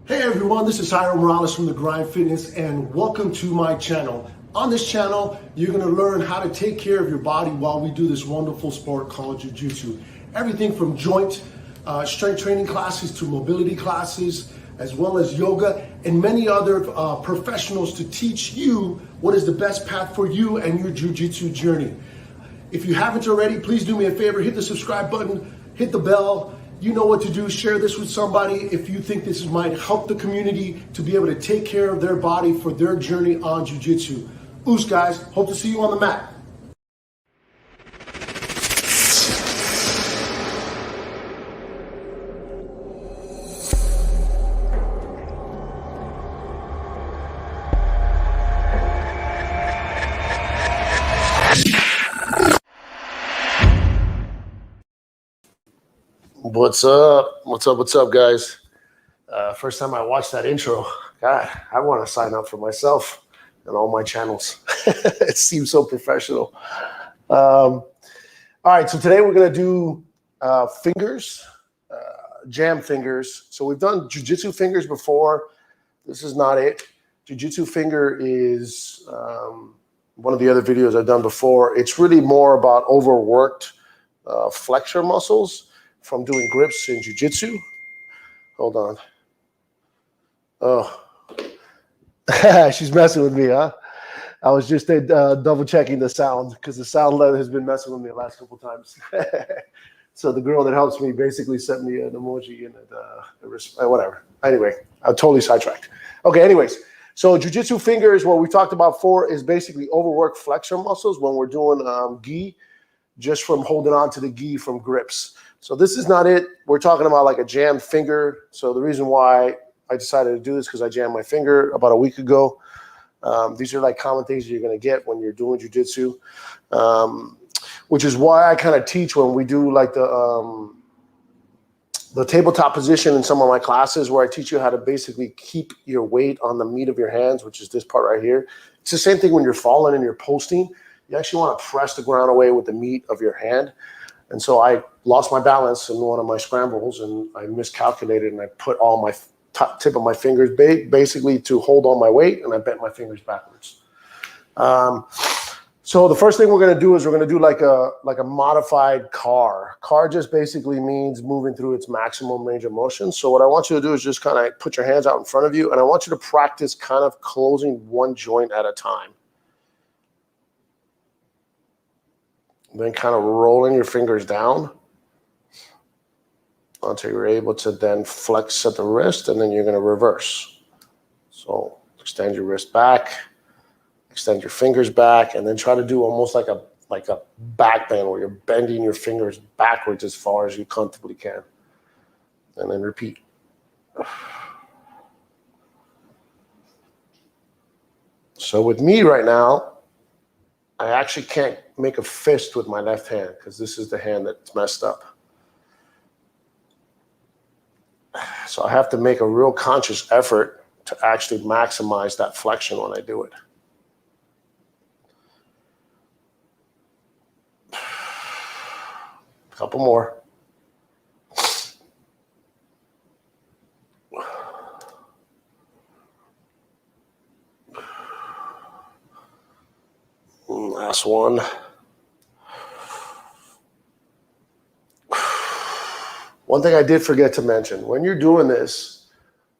Hey everyone, this is Jairo from The Grind Fitness and welcome to my channel. On this channel, you're going to learn how to take care of your body while we do this wonderful sport called Jiu-Jitsu. Everything from joint strength training classes to mobility classes, as well as yoga and many other professionals to teach you what is the best path for you and your Jiu-Jitsu journey. If you haven't already, please do me a favor, hit the subscribe button, hit the bell. You know what to do. Share this with somebody if you think this might help the community to be able to take care of their body for their journey on Jiu-Jitsu. Oos, guys. Hope to see you on the mat. What's up? What's up, guys? First time I watched that intro, God, I want to sign up for myself and all my channels. It seems so professional. All right, so today we're going to do fingers, jam fingers. So we've done Jiu-Jitsu fingers before. This is not it. Jiu-Jitsu finger is one of the other videos I've done before. It's really more about overworked flexor muscles from doing grips in Jiu-Jitsu. Hold on. Oh, she's messing with me, huh? I was just double checking the sound because the sound level has been messing with me the last couple times. So the girl that helps me basically sent me an emoji and whatever. Anyway, I'm totally sidetracked. Okay, anyways, so Jiu-Jitsu fingers, what we talked about before, is basically overworked flexor muscles when we're doing gi, just from holding on to the gi from grips. So this is not it. We're talking about like a jammed finger. So the reason why I decided to do this because I jammed my finger about a week ago. These are like common things you're going to get when you're doing jiu-jitsu, which is why I kind of teach when we do like the tabletop position in some of my classes, where I teach you how to basically keep your weight on the meat of your hands, which is this part right here. It's the same thing when you're falling and you're posting. You actually want to press the ground away with the meat of your hand. And so I lost my balance in one of my scrambles and I miscalculated and I put all my tip of my fingers basically to hold on my weight, and I bent my fingers backwards. So the first thing we're going to do is we're going to do like a modified C.A.R. C.A.R. just basically means moving through its maximum range of motion. So what I want you to do is just kind of put your hands out in front of you, and I want you to practice kind of closing one joint at a time. Then kind of rolling your fingers down until you're able to then flex at the wrist, and then you're going to reverse. So extend your wrist back, extend your fingers back, and then try to do almost like a back bend where you're bending your fingers backwards as far as you comfortably can. And then repeat. So with me right now, I actually can't make a fist with my left hand because this is the hand that's messed up. So I have to make a real conscious effort to actually maximize that flexion when I do it. A couple more. Last one. One thing I did forget to mention, when you're doing this,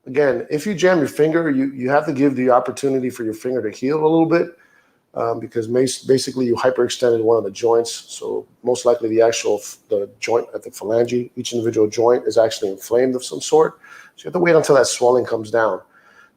again, if you jam your finger, you have to give the opportunity for your finger to heal a little bit because basically you hyperextended one of the joints. So most likely the joint at the phalange, each individual joint is actually inflamed of some sort. So you have to wait until that swelling comes down.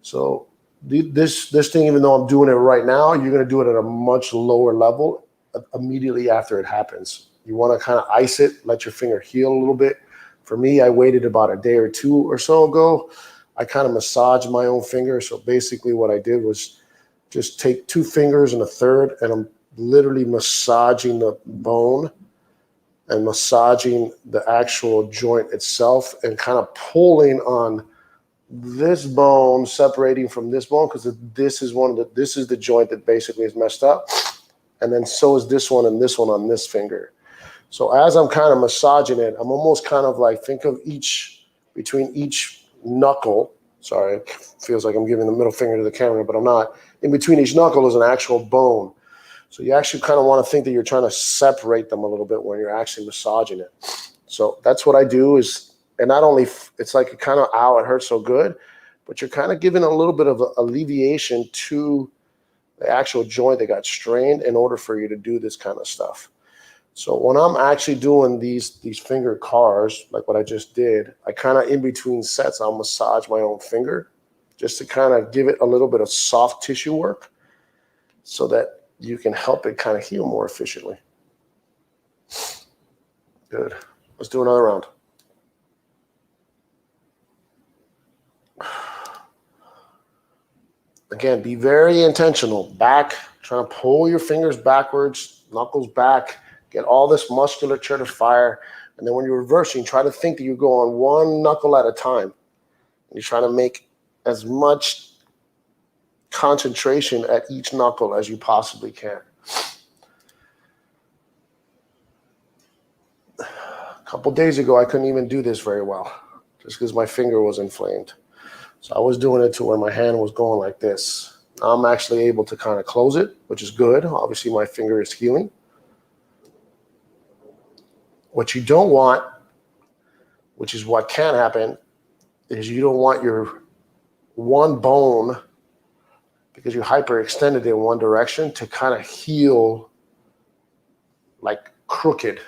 So this thing, even though I'm doing it right now, you're going to do it at a much lower level immediately after it happens. You want to kind of ice it, let your finger heal a little bit. For me, I waited about a day or two or so ago. I kind of massaged my own finger. So basically what I did was just take 2 fingers and a third, and I'm literally massaging the bone and massaging the actual joint itself and kind of pulling on this bone, separating from this bone, because this is the joint that basically is messed up. And then so is this one and this one on this finger. So as I'm kind of massaging it, I'm almost kind of like, think of between each knuckle, Sorry, it feels like I'm giving the middle finger to the camera, but I'm not. In between each knuckle is an actual bone. So you actually kind of want to think that you're trying to separate them a little bit when you're actually massaging it. So that's what I do is, and not only, it's like it kind of, ow, it hurts so good, but you're kind of giving a little bit of alleviation to the actual joint that got strained in order for you to do this kind of stuff. So when I'm actually doing these finger C.A.R.s, like what I just did, I kind of, in between sets, I'll massage my own finger just to kind of give it a little bit of soft tissue work so that you can help it kind of heal more efficiently. Good. Let's do another round. Again, be very intentional. Back, trying to pull your fingers backwards, knuckles back, get all this musculature to fire. And then when you're reversing, try to think that you go on one knuckle at a time. You're trying to make as much concentration at each knuckle as you possibly can. A couple days ago, I couldn't even do this very well just because my finger was inflamed. So I was doing it to where my hand was going like this. Now I'm actually able to kind of close it, which is good. Obviously, my finger is healing. What you don't want, which is what can happen, is you don't want your one bone, because you hyperextended in one direction, to kind of heal like crooked.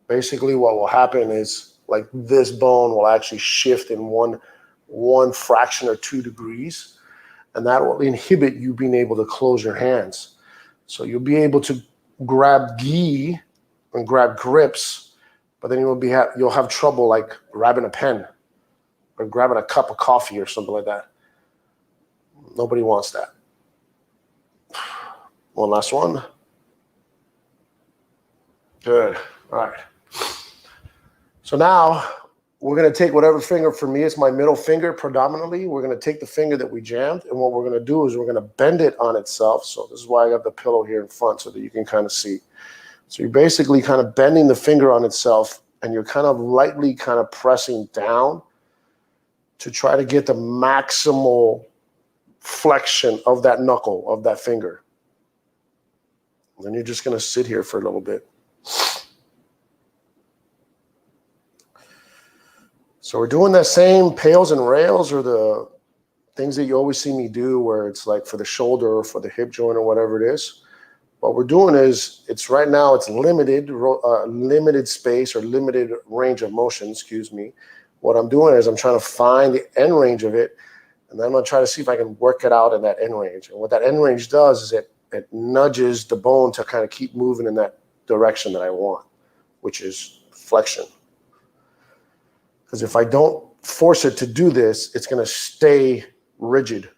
Basically, what will happen is like this bone will actually shift in one fraction or 2 degrees, and that will inhibit you being able to close your hands. So you'll be able to grab gi and grab grips, but then you'll have trouble like grabbing a pen or grabbing a cup of coffee or something like that. Nobody wants that. One last one. Good. All right. So now we're going to take whatever finger, for me, it's my middle finger predominantly. We're going to take the finger that we jammed, and what we're going to do is we're going to bend it on itself. So this is why I got the pillow here in front so that you can kind of see. So you're basically kind of bending the finger on itself, and you're kind of lightly kind of pressing down to try to get the maximal flexion of that knuckle, of that finger. And then you're just going to sit here for a little bit. So we're doing that same pails and rails, or the things that you always see me do where it's like for the shoulder or for the hip joint or whatever it is. What we're doing is, it's right now, it's limited space or limited range of motion, excuse me. What I'm doing is I'm trying to find the end range of it, and then I'm going to try to see if I can work it out in that end range. And what that end range does is it nudges the bone to kind of keep moving in that direction that I want, which is flexion. Because if I don't force it to do this, it's going to stay rigid.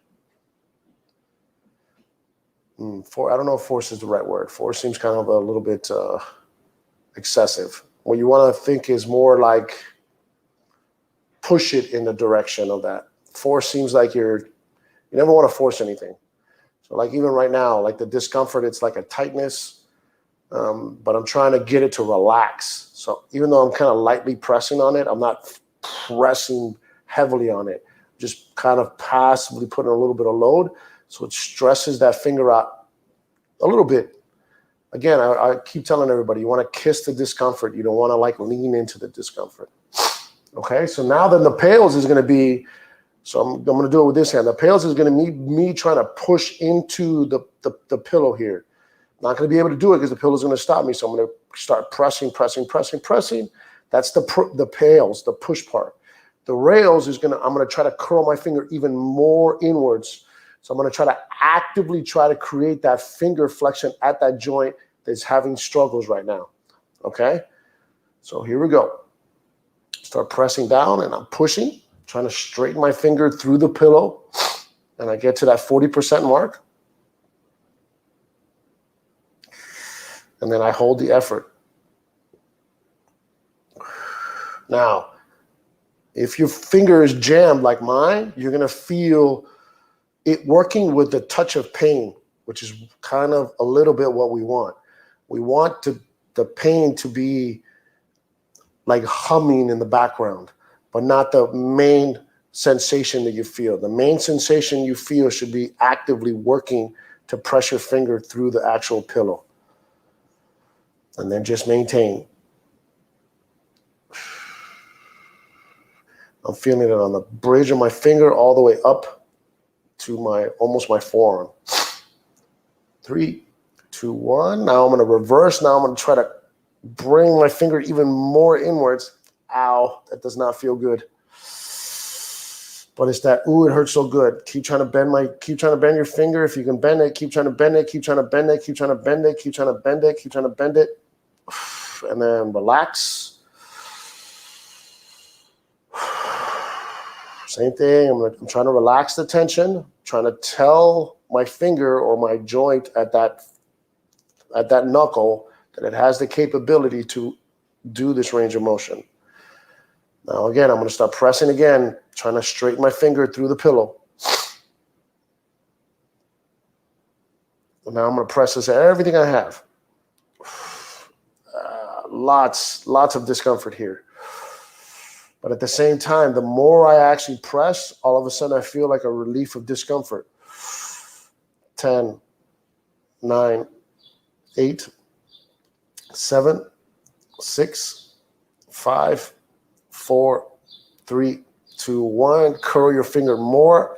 I don't know if force is the right word. Force seems kind of a little bit excessive. What you want to think is more like push it in the direction of that. Force seems like you never want to force anything. So like even right now, like the discomfort, it's like a tightness, but I'm trying to get it to relax. So even though I'm kind of lightly pressing on it, I'm not pressing heavily on it, just kind of passively putting a little bit of load. So it stresses that finger out a little bit. Again, I keep telling everybody, you want to kiss the discomfort. You don't want to like lean into the discomfort. Okay, so now then the pails is going to be, so I'm going to do it with this hand. The pails is going to be me trying to push into the pillow here. I'm not going to be able to do it because the pillow is going to stop me. So I'm going to start pressing. That's the pails, the push part. The rails is I'm going to try to curl my finger even more inwards. So I'm going to try to actively try to create that finger flexion at that joint that's having struggles right now. Okay? So here we go. Start pressing down and I'm pushing, trying to straighten my finger through the pillow. And I get to that 40% mark. And then I hold the effort. Now, if your finger is jammed like mine, you're going to feel it working with the touch of pain, which is kind of a little bit what we want. We want the pain to be like humming in the background, but not the main sensation that you feel. The main sensation you feel should be actively working to press your finger through the actual pillow. And then just maintain. I'm feeling it on the bridge of my finger all the way up to almost my forearm. 3, 2, 1. Now I'm going to reverse. Now I'm going to try to bring my finger even more inwards. Ow, that does not feel good. But it's that, ooh, it hurts so good. Keep trying to bend your finger. If you can bend it, keep trying to bend it, keep trying to bend it, keep trying to bend it, keep trying to bend it, keep trying to bend it. And then relax. Same thing. I'm trying to relax the tension, trying to tell my finger or my joint at that knuckle that it has the capability to do this range of motion. Now, again, I'm going to start pressing again, trying to straighten my finger through the pillow. And now I'm going to press this everything I have. Lots of discomfort here. But at the same time, the more I actually press, all of a sudden I feel like a relief of discomfort. 10, 9, 8, 7, 6, 5, 4, 3, 2, 1. Curl your finger more.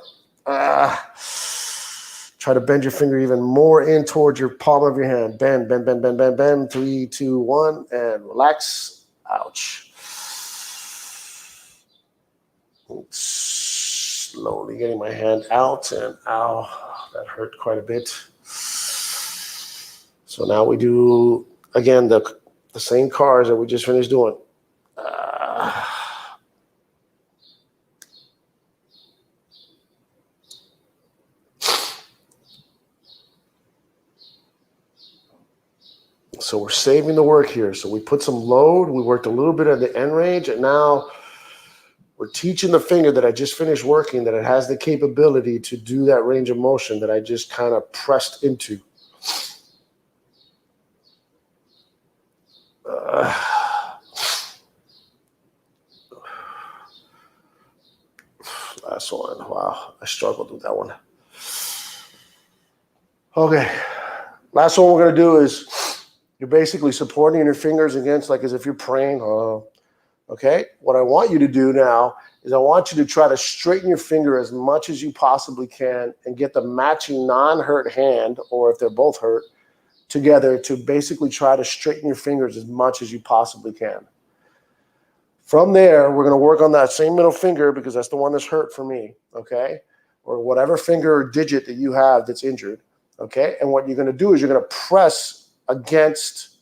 Try to bend your finger even more in towards your palm of your hand. Bend, bend, bend, bend, bend, bend. 3, 2, 1, and relax. Ouch. Slowly getting my hand out, and ow, that hurt quite a bit. So now we do, again, the same C.A.R.s that we just finished doing. So we're saving the work here. So we put some load. We worked a little bit at the end range, and now we're teaching the finger that I just finished working that it has the capability to do that range of motion that I just kind of pressed into. Last one. Wow, I struggled with that one. Okay, last one we're going to do is you're basically supporting your fingers against, like as if you're praying. Okay, what I want you to do now is I want you to try to straighten your finger as much as you possibly can and get the matching non-hurt hand, or if they're both hurt, together to basically try to straighten your fingers as much as you possibly can. From there, we're going to work on that same middle finger because that's the one that's hurt for me, okay? Or whatever finger or digit that you have that's injured, okay? And what you're going to do is you're going to press against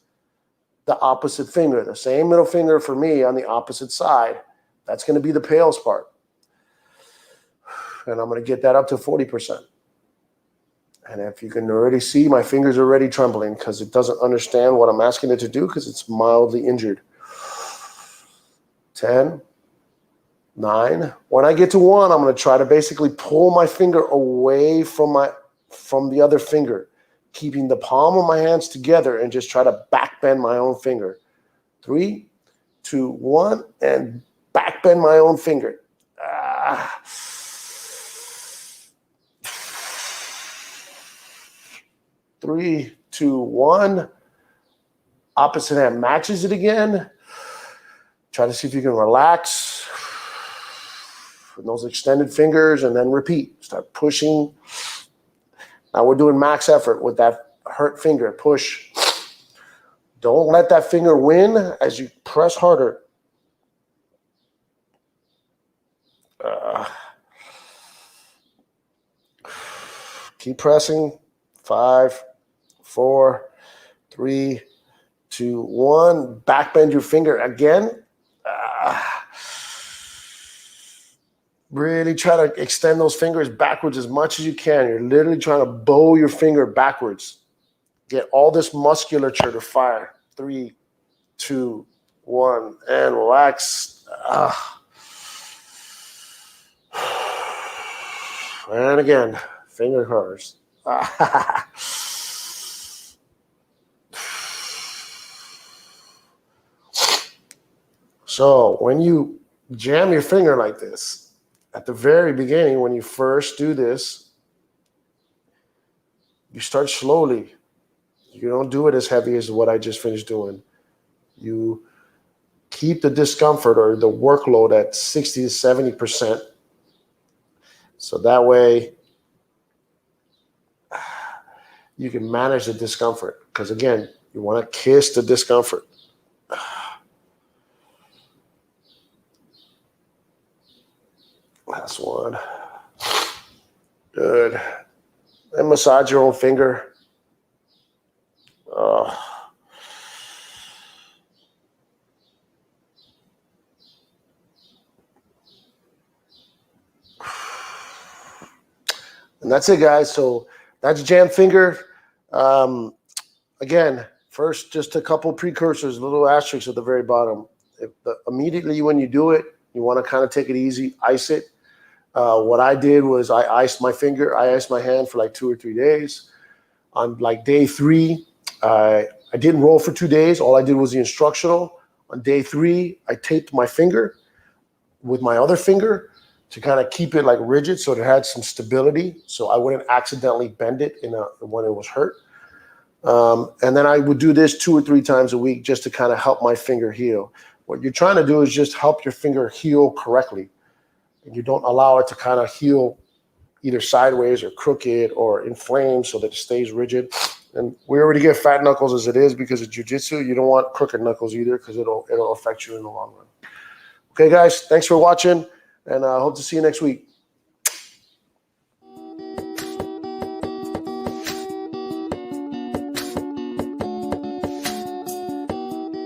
the opposite finger, the same middle finger for me on the opposite side. That's going to be the pales part. And I'm going to get that up to 40%. And if you can already see, my fingers are already trembling because it doesn't understand what I'm asking it to do because it's mildly injured. 10, 9. When I get to 1, I'm going to try to basically pull my finger away from the other finger, keeping the palm of my hands together and just try to back bend my own finger. 3, 2, 1, and back bend my own finger. 3, 2, 1. Opposite hand matches it again. Try to see if you can relax with those extended fingers and then repeat. Start pushing. Now we're doing max effort with that hurt finger. Push. Don't let that finger win as you press harder. Keep pressing. 5, 4, 3, 2, 1. Back bend your finger again. Really try to extend those fingers backwards as much as you can. You're literally trying to bow your finger backwards. Get all this musculature to fire. 3, 2, 1, and relax. And again, finger C.A.R.s. So when you jam your finger like this, at the very beginning, when you first do this, you start slowly. You don't do it as heavy as what I just finished doing. You keep the discomfort or the workload at 60 to 70%. So that way you can manage the discomfort. Because again, you want to kiss the discomfort. Last one. Good. And massage your own finger. And that's it, guys. So that's jam finger. Again, first, just a couple precursors, little asterisks at the very bottom. Immediately when you do it, you want to kind of take it easy, ice it. What I did was I iced my finger, I iced my hand for like 2 or 3 days. On like day 3, I didn't roll for 2 days. All I did was the instructional. On day 3, I taped my finger with my other finger to kind of keep it like rigid so it had some stability so I wouldn't accidentally bend it when it was hurt. And then I would do this 2 or 3 times a week just to kind of help my finger heal. What you're trying to do is just help your finger heal correctly. And you don't allow it to kind of heal either sideways or crooked or inflamed so that it stays rigid. And we already get fat knuckles as it is because of jiu-jitsu. You don't want crooked knuckles either because it'll affect you in the long run. Okay, guys, thanks for watching, and I hope to see you next week.